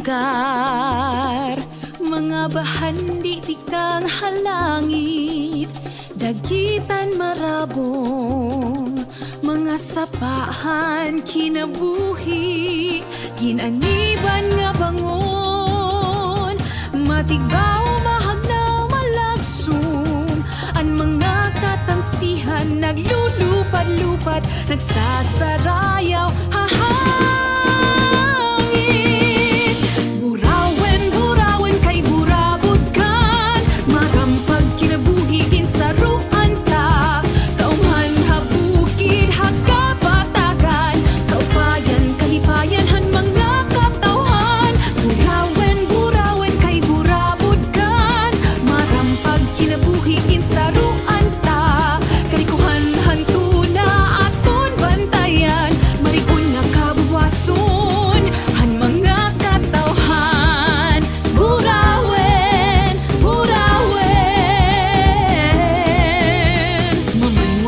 lugar, mga bahandi tikang halangit, dagitan marabong, mga sapahan kinabuhi, ginaniban nga bangon, matigbaw mahagnaw malagsum, ang mga katamsihan naglulupad-lupad, nagsasarayaw hahangin. Burawen kay burabot kan, marampag kinabuhi saruan ta, kaumhan habukid hakabatagan, kaupayan kalipayan han mga katawhan. Burawen kay burabot kan, marampag kinabuhi saruan ta, kalikuhan hantuna aton bantayan, marigon nga kabuwason han mga katawhan. Burawen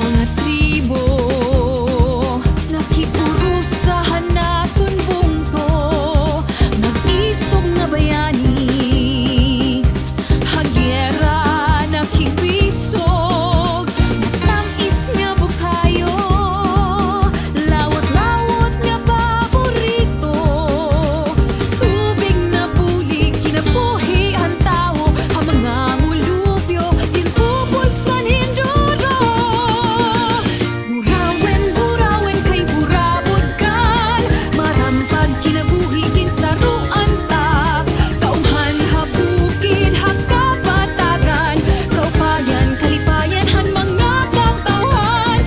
mga tribo, nakikurusahan naton bungto, nag-isog nga bayani, hagyera nakikwisog, natamis nga bukayo, lawot-lawot nga paborito, tubig na bulig kinabuhi ang tao, ang mga mulupyo ginpupod sa ninduro. Burawen kay burabot kan, marampag kinabuhi ginsaruan ta, kaumhan habukid hakabatagan, kaupayan kalipayan han mga katawhan.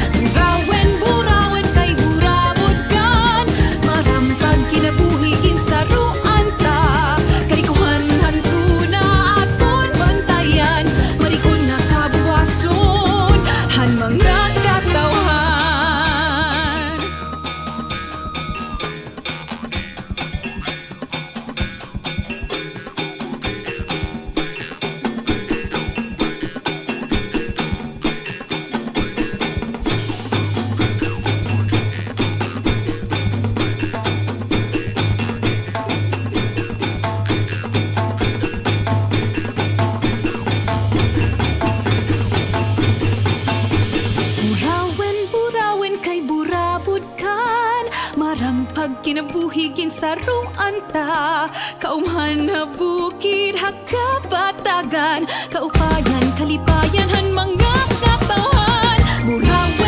Burawen kay burabot kan, marampag kinabuhi ginsaruan ta, kalikuhan hantuna aton bantayan, marikon na kabuwason han mga katawhan. Burawen kay burabot kan, marampag kinabuhi ginsaruan ta, kaumhan na bukid hakabatagan, kaupayan kalipayan han mga katawhan. Burawen